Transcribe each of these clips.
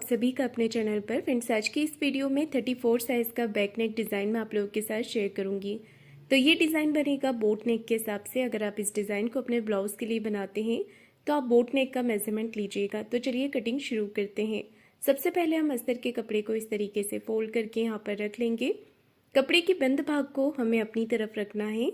सभी का अपने चैनल पर। फ्रेंड्स, आज की इस वीडियो में 34 साइज़ का बैक नेक डिज़ाइन मैं आप लोगों के साथ शेयर करूंगी। तो ये डिज़ाइन बनेगा बोट नेक के हिसाब से। अगर आप इस डिज़ाइन को अपने ब्लाउज़ के लिए बनाते हैं तो आप बोट नेक का मेजरमेंट लीजिएगा। तो चलिए कटिंग शुरू करते हैं। सबसे पहले हम अस्तर के कपड़े को इस तरीके से फोल्ड करके यहाँ पर रख लेंगे। कपड़े के बंद भाग को हमें अपनी तरफ रखना है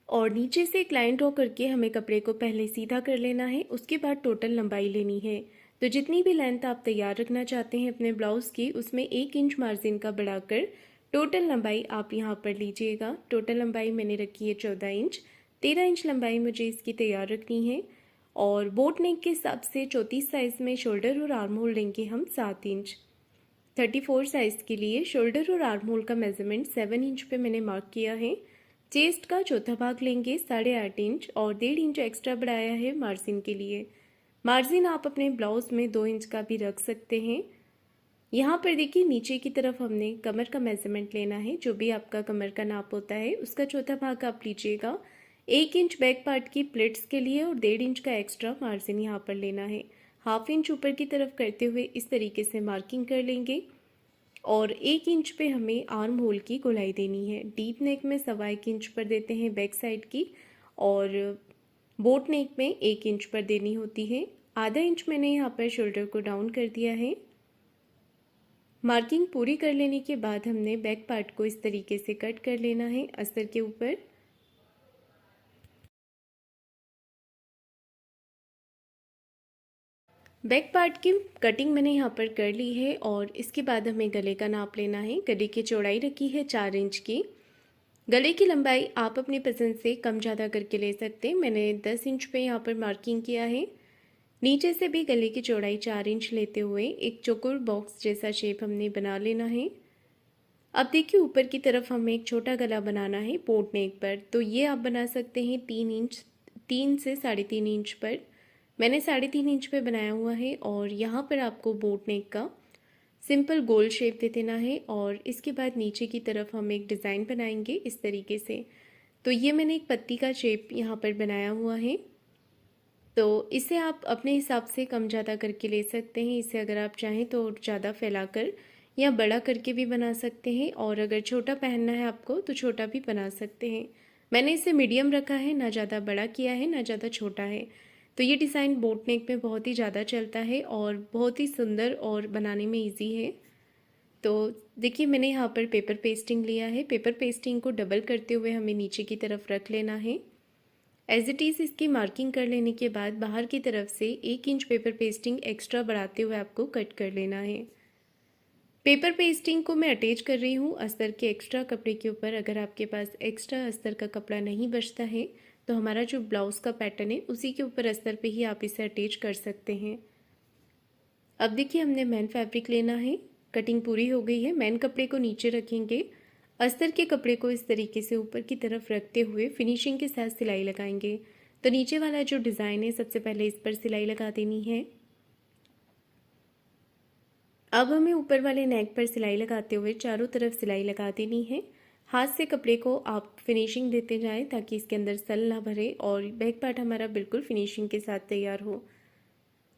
और नीचे से एक लाइन ड्रॉ करके हमें कपड़े को पहले सीधा कर लेना है। उसके बाद टोटल लंबाई लेनी है। तो जितनी भी लेंथ आप तैयार रखना चाहते हैं अपने ब्लाउज़ की, उसमें 1 इंच मार्जिन का बढ़ाकर टोटल लंबाई आप यहाँ पर लीजिएगा। टोटल लंबाई मैंने रखी है 14 इंच। 13 इंच लंबाई मुझे इसकी तैयार रखनी है। और बोट नेक के हिसाब से 34 साइज़ में शोल्डर और आर्म होल लेंगे हम 7 इंच। 34 साइज़ के लिए शोल्डर और आर्म होल का मेजरमेंट 7 इंच पे मैंने मार्क किया है। चेस्ट का चौथा भाग लेंगे 8.5 इंच और 1.5 इंच एक्स्ट्रा बढ़ाया है मार्जिन के लिए। मार्जिन आप अपने ब्लाउज में 2 इंच का भी रख सकते हैं। यहाँ पर देखिए नीचे की तरफ हमने कमर का मेजरमेंट लेना है। जो भी आपका कमर का नाप होता है उसका चौथा भाग आप लीजिएगा। 1 इंच बैक पार्ट की प्लेट्स के लिए और 1.5 इंच का एक्स्ट्रा मार्जिन यहाँ पर लेना है। हाफ इंच ऊपर की तरफ करते हुए इस तरीके से मार्किंग कर लेंगे और 1 इंच पे हमें आर्म होल की गोलाई देनी है। डीप नेक में 1.25 इंच पर देते हैं बैक साइड की और बोट नेक में 1 इंच पर देनी होती है। आधा इंच मैंने यहाँ पर शोल्डर को डाउन कर दिया है। मार्किंग पूरी कर लेने के बाद हमने बैक पार्ट को इस तरीके से कट कर लेना है अस्तर के ऊपर। बैक पार्ट की कटिंग मैंने यहाँ पर कर ली है और इसके बाद हमें गले का नाप लेना है। गले की चौड़ाई रखी है 4 इंच की। गले की लंबाई आप अपनी पसंद से कम ज़्यादा करके ले सकते हैं। मैंने 10 इंच पे यहाँ पर मार्किंग किया है। नीचे से भी गले की चौड़ाई 4 इंच लेते हुए एक चौकोर बॉक्स जैसा शेप हमने बना लेना है। अब देखिए ऊपर की तरफ हमें एक छोटा गला बनाना है बोट नेक पर। तो ये आप बना सकते हैं 3 इंच, 3 से 3.5 इंच पर। मैंने 3.5 इंच पे बनाया हुआ है और यहाँ पर आपको बोट नेक का सिंपल गोल शेप दे देना है और इसके बाद नीचे की तरफ हम एक डिज़ाइन बनाएंगे इस तरीके से। तो ये मैंने एक पत्ती का शेप यहाँ पर बनाया हुआ है। तो इसे आप अपने हिसाब से कम ज़्यादा करके ले सकते हैं। इसे अगर आप चाहें तो ज़्यादा फैलाकर या बड़ा करके भी बना सकते हैं और अगर छोटा पहनना है आपको तो छोटा भी बना सकते हैं। मैंने इसे मीडियम रखा है, ना ज़्यादा बड़ा किया है ना ज़्यादा छोटा है। तो ये डिज़ाइन बोट नेक में बहुत ही ज़्यादा चलता है और बहुत ही सुंदर और बनाने में ईजी है। तो देखिए मैंने यहाँ पर पेपर पेस्टिंग लिया है। पेपर पेस्टिंग को डबल करते हुए हमें नीचे की तरफ रख लेना है। एज इट इज़ इसकी मार्किंग कर लेने के बाद बाहर की तरफ से 1 इंच पेपर पेस्टिंग एक्स्ट्रा बढ़ाते हुए आपको कट कर लेना है। पेपर पेस्टिंग को मैं अटैच कर रही हूँ अस्तर के एक्स्ट्रा कपड़े के ऊपर। अगर आपके पास एक्स्ट्रा अस्तर का कपड़ा नहीं बचता है तो हमारा जो ब्लाउज़ का पैटर्न है उसी के ऊपर अस्तर पे ही आप इसे अटैच कर सकते हैं। अब देखिए हमने मेन फैब्रिक लेना है। कटिंग पूरी हो गई है। मेन कपड़े को नीचे रखेंगे। अस्तर के कपड़े को इस तरीके से ऊपर की तरफ रखते हुए फिनिशिंग के साथ सिलाई लगाएंगे। तो नीचे वाला जो डिज़ाइन है सबसे पहले इस पर सिलाई लगा देनी है। अब हमें ऊपर वाले नेक पर सिलाई लगाते हुए चारों तरफ सिलाई लगा देनी है। हाथ से कपड़े को आप फिनिशिंग देते जाएं ताकि इसके अंदर सल ना भरे और बैक पार्ट हमारा बिल्कुल फिनिशिंग के साथ तैयार हो।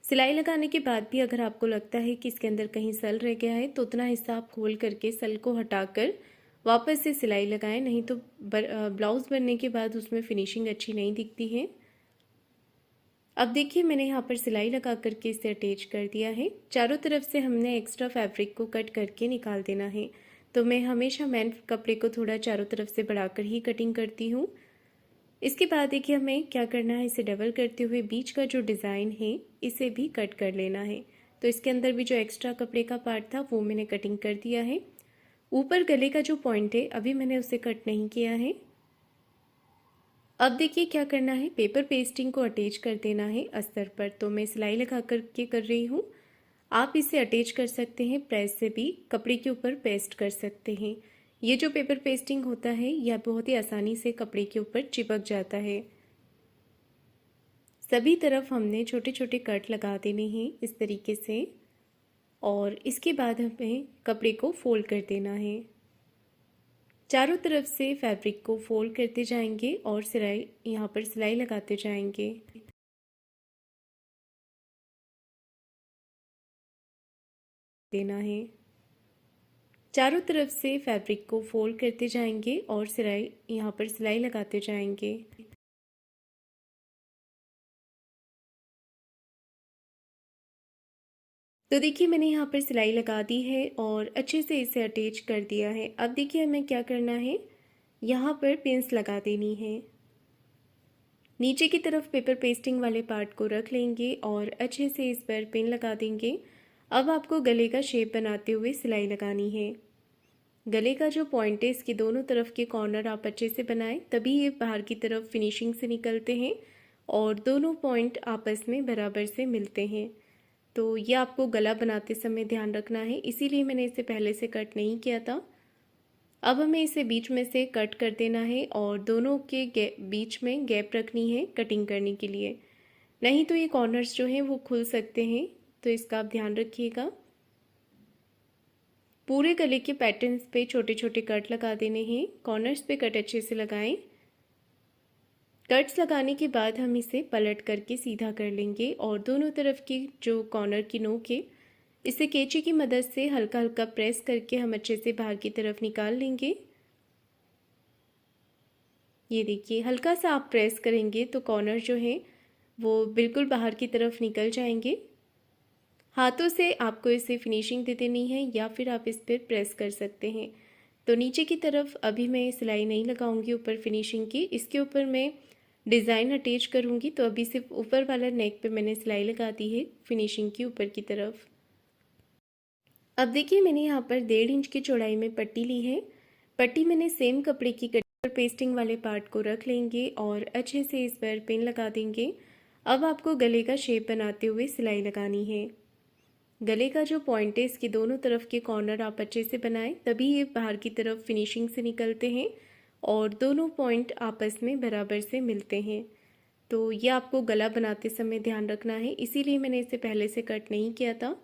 सिलाई लगाने के बाद भी अगर आपको लगता है कि इसके अंदर कहीं सल रह गया है तो उतना हिस्सा आप खोल करके सल को हटाकर वापस से सिलाई लगाएं, नहीं तो ब्लाउज़ बनने के बाद उसमें फिनिशिंग अच्छी नहीं दिखती है। अब देखिए मैंने यहाँ पर सिलाई लगा करके इसे अटैच कर दिया है। चारों तरफ से हमने एक्स्ट्रा फैब्रिक को कट करके निकाल देना है। तो मैं हमेशा मेन कपड़े को थोड़ा चारों तरफ से बढ़ाकर ही कटिंग करती हूँ। इसके बाद देखिए हमें क्या करना है, इसे डबल करते हुए बीच का जो डिज़ाइन है इसे भी कट कर लेना है। तो इसके अंदर भी जो एक्स्ट्रा कपड़े का पार्ट था वो मैंने कटिंग कर दिया है। ऊपर गले का जो पॉइंट है अभी मैंने उसे कट नहीं किया है। अब देखिए क्या करना है, पेपर पेस्टिंग को अटैच कर देना है अस्तर पर। तो मैं सिलाई लगा करके कर रही हूँ। आप इसे अटैच कर सकते हैं, प्रेस से भी कपड़े के ऊपर पेस्ट कर सकते हैं। ये जो पेपर पेस्टिंग होता है यह बहुत ही आसानी से कपड़े के ऊपर चिपक जाता है। सभी तरफ हमने छोटे छोटे कट लगा देने हैं इस तरीके से और इसके बाद हमें कपड़े को फोल्ड कर देना है। चारों तरफ से फैब्रिक को फोल्ड करते जाएंगे और सिलाई यहाँ पर सिलाई लगाते जाएंगे। देना है। चारों तरफ से फैब्रिक को फोल्ड करते जाएंगे और यहाँ पर सिलाई लगाते जाएंगे। तो देखिए मैंने यहाँ पर सिलाई लगा दी है और अच्छे से इसे अटैच कर दिया है। अब देखिए हमें क्या करना है, यहाँ पर पिन्स लगा देनी है। नीचे की तरफ पेपर पेस्टिंग वाले पार्ट को रख लेंगे और अच्छे से इस पर पिन लगा देंगे। अब आपको गले का शेप बनाते हुए सिलाई लगानी है। गले का जो पॉइंट है इसके दोनों तरफ के कॉर्नर आप अच्छे से बनाएं, तभी ये बाहर की तरफ फिनिशिंग से निकलते हैं और दोनों पॉइंट आपस में बराबर से मिलते हैं। तो ये आपको गला बनाते समय ध्यान रखना है, इसीलिए मैंने इसे पहले से कट नहीं किया था। अब हमें इसे बीच में से कट कर देना है और दोनों के बीच में गैप रखनी है कटिंग करने के लिए, नहीं तो ये कॉर्नर्स जो हैं वो खुल सकते हैं, तो इसका आप ध्यान रखिएगा। पूरे गले के पैटर्न्स पे छोटे छोटे कट लगा देने हैं। कॉर्नर्स पे कट अच्छे से लगाएं। कट्स लगाने के बाद हम इसे पलट करके सीधा कर लेंगे और दोनों तरफ की जो कॉर्नर की नोक है इसे कैंची की मदद से हल्का हल्का प्रेस करके हम अच्छे से बाहर की तरफ निकाल लेंगे। ये देखिए हल्का सा आप प्रेस करेंगे तो कॉर्नर जो है वो बिल्कुल बाहर की तरफ निकल जाएंगे। हाथों से आपको इसे फिनिशिंग दे देनी है या फिर आप इस पर प्रेस कर सकते हैं। तो नीचे की तरफ अभी मैं सिलाई नहीं लगाऊंगी ऊपर फिनिशिंग की, इसके ऊपर मैं डिज़ाइन अटैच करूंगी। तो अभी सिर्फ ऊपर वाला नेक पे मैंने सिलाई लगा दी है फिनिशिंग की ऊपर की तरफ। अब देखिए मैंने यहाँ पर 1.5 इंच की चौड़ाई में पट्टी ली है। पट्टी मैंने सेम कपड़े की कटिंग पेस्टिंग वाले पार्ट को रख लेंगे और अच्छे से इस पर पिन लगा देंगे। अब आपको गले का शेप बनाते हुए सिलाई लगानी है। गले का जो पॉइंट है इसके दोनों तरफ के कॉर्नर आप अच्छे से बनाएं, तभी ये बाहर की तरफ फिनिशिंग से निकलते हैं और दोनों पॉइंट आपस में बराबर से मिलते हैं। तो ये आपको गला बनाते समय ध्यान रखना है, इसीलिए मैंने इसे पहले से कट नहीं किया था।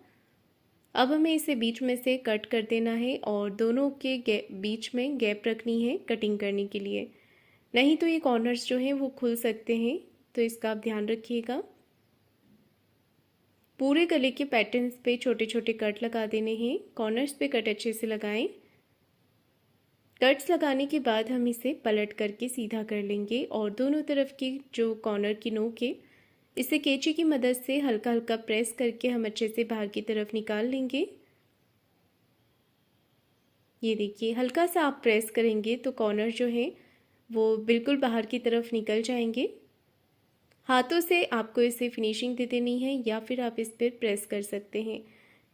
अब हमें इसे बीच में से कट कर देना है और दोनों के बीच में गैप रखनी है कटिंग करने के लिए, नहीं तो ये कॉर्नर्स जो हैं वो खुल सकते हैं, तो इसका आप ध्यान रखिएगा। पूरे गले के पैटर्न्स पे छोटे छोटे कट लगा देने हैं। कॉर्नर्स पे कट अच्छे से लगाएं। कट्स लगाने के बाद हम इसे पलट करके सीधा कर लेंगे और दोनों तरफ की जो कॉर्नर की नोक है इसे कैंची की मदद से हल्का हल्का प्रेस करके हम अच्छे से बाहर की तरफ निकाल लेंगे। ये देखिए हल्का सा आप प्रेस करेंगे तो कॉर्नर जो है वो बिल्कुल बाहर की तरफ निकल जाएंगे। हाथों से आपको इसे फिनिशिंग दे देनी है या फिर आप इस पर प्रेस कर सकते हैं।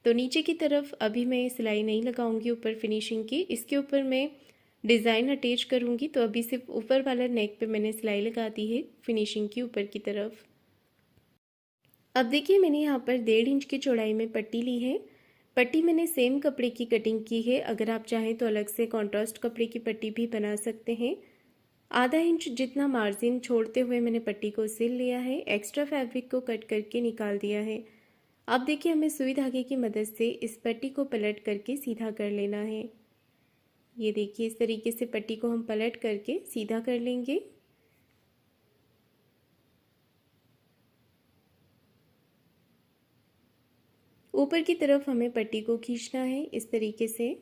तो नीचे की तरफ अभी मैं सिलाई नहीं लगाऊंगी ऊपर फिनिशिंग की, इसके ऊपर मैं डिज़ाइन अटैच करूंगी। तो अभी सिर्फ ऊपर वाला नेक पे मैंने सिलाई लगा दी है फिनिशिंग की ऊपर की तरफ। अब देखिए मैंने यहाँ पर 1.5 इंच की चौड़ाई में पट्टी ली है। पट्टी मैंने सेम कपड़े की कटिंग की है, अगर आप चाहें तो अलग से कॉन्ट्रास्ट कपड़े की पट्टी भी बना सकते हैं। आधा इंच जितना मार्जिन छोड़ते हुए मैंने पट्टी को सिल लिया है, एक्स्ट्रा फैब्रिक को कट करके निकाल दिया है। अब देखिए हमें सुई धागे की मदद से इस पट्टी को पलट करके सीधा कर लेना है। ये देखिए इस तरीके से पट्टी को हम पलट करके सीधा कर लेंगे। ऊपर की तरफ हमें पट्टी को खींचना है इस तरीके से।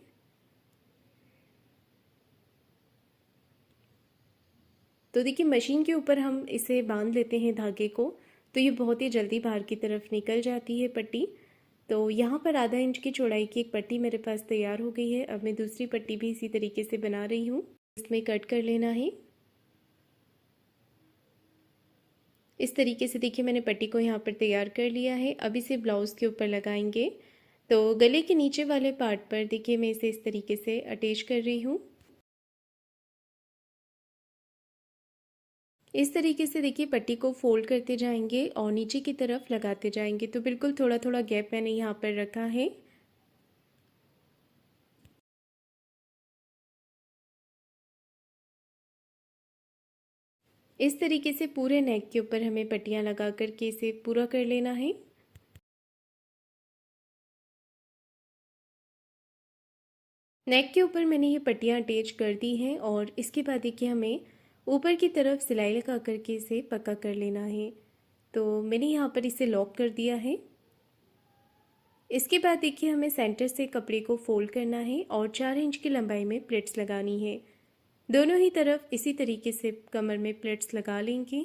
तो देखिए मशीन के ऊपर हम इसे बांध लेते हैं धागे को, तो ये बहुत ही जल्दी बाहर की तरफ निकल जाती है पट्टी। तो यहाँ पर आधा इंच की चौड़ाई की एक पट्टी मेरे पास तैयार हो गई है। अब मैं दूसरी पट्टी भी इसी तरीके से बना रही हूँ, इसमें कट कर लेना है। इस तरीके से देखिए मैंने पट्टी को यहाँ पर तैयार कर लिया है। अब इसे ब्लाउज़ के ऊपर लगाएंगे। तो गले के नीचे वाले पार्ट पर देखिए मैं इसे इस तरीके से अटैच कर रही हूँ। इस तरीके से देखिए पट्टी को फोल्ड करते जाएंगे और नीचे की तरफ लगाते जाएंगे। तो बिल्कुल थोड़ा थोड़ा गैप मैंने यहाँ पर रखा है। इस तरीके से पूरे नेक के ऊपर हमें पट्टियाँ लगा करके इसे पूरा कर लेना है। नेक के ऊपर मैंने ये पट्टियाँ अटैच कर दी हैं और इसके बाद देखिए हमें ऊपर की तरफ सिलाई लगा करके इसे पक्का कर लेना है। तो मैंने यहाँ पर इसे लॉक कर दिया है। इसके बाद देखिए हमें सेंटर से कपड़े को फोल्ड करना है और 4 इंच की लंबाई में प्लेट्स लगानी है। दोनों ही तरफ इसी तरीके से कमर में प्लेट्स लगा लेंगे।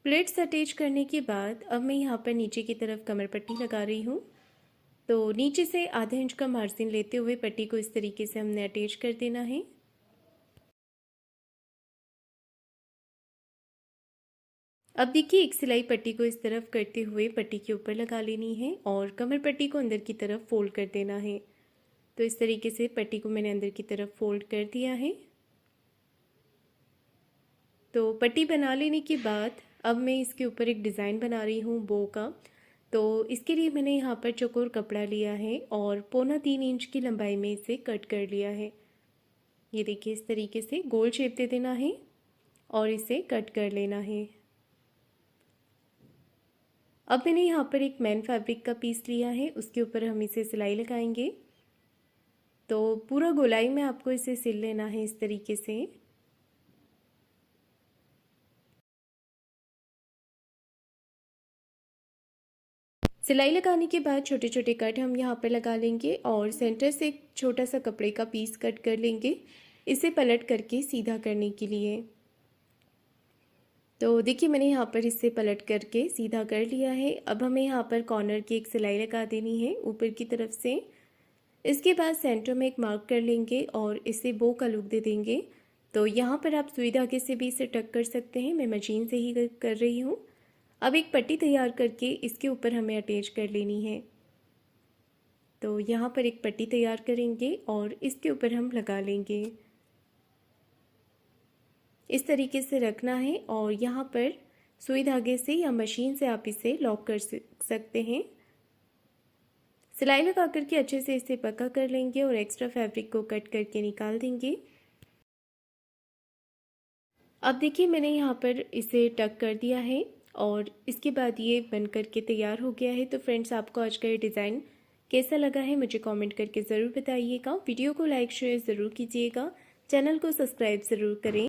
प्लेट्स अटैच करने के बाद अब मैं यहाँ पर नीचे की तरफ कमर पट्टी लगा रही हूँ। तो नीचे से आधा इंच का मार्जिन लेते हुए पट्टी को इस तरीके से हमने अटैच कर देना है। अब देखिए एक सिलाई पट्टी को इस तरफ करते हुए पट्टी के ऊपर लगा लेनी है और कमर पट्टी को अंदर की तरफ फोल्ड कर देना है। तो इस तरीके से पट्टी को मैंने अंदर की तरफ फोल्ड कर दिया है। तो पट्टी बना लेने के बाद अब मैं इसके ऊपर एक डिज़ाइन बना रही हूँ बो का। तो इसके लिए मैंने यहाँ पर चौकोर कपड़ा लिया है और 2.25 इंच की लंबाई में इसे कट कर लिया है। ये देखिए इस तरीके से गोल शेप दे देना है और इसे कट कर लेना है। अब मैंने यहाँ पर एक मैन फैब्रिक का पीस लिया है, उसके ऊपर हम इसे सिलाई लगाएंगे। तो पूरा गोलाई में आपको इसे सिल लेना है इस तरीके से। सिलाई लगाने के बाद छोटे छोटे कट हम यहाँ पर लगा लेंगे और सेंटर से एक छोटा सा कपड़े का पीस कट कर लेंगे, इसे पलट करके सीधा करने के लिए। तो देखिए मैंने यहाँ पर इसे पलट करके सीधा कर लिया है। अब हमें यहाँ पर कॉर्नर की एक सिलाई लगा देनी है ऊपर की तरफ से। इसके बाद सेंटर में एक मार्क कर लेंगे और इसे बो का लुक दे देंगे। तो यहाँ पर आप सुई धागे से भी इसे टक कर सकते हैं, मैं मशीन से ही कर रही हूँ। अब एक पट्टी तैयार करके इसके ऊपर हमें अटैच कर लेनी है। तो यहाँ पर एक पट्टी तैयार करेंगे और इसके ऊपर हम लगा लेंगे। इस तरीके से रखना है और यहाँ पर सुई धागे से या मशीन से आप इसे लॉक कर सकते हैं। सिलाई लगा करके अच्छे से इसे पक्का कर लेंगे और एक्स्ट्रा फैब्रिक को कट करके निकाल देंगे। अब देखिए मैंने यहाँ पर इसे टक कर दिया है और इसके बाद ये बन करके तैयार हो गया है। तो फ्रेंड्स आपको आज का ये डिज़ाइन कैसा लगा है मुझे कमेंट करके ज़रूर बताइएगा। वीडियो को लाइक शेयर ज़रूर कीजिएगा, चैनल को सब्सक्राइब ज़रूर करें।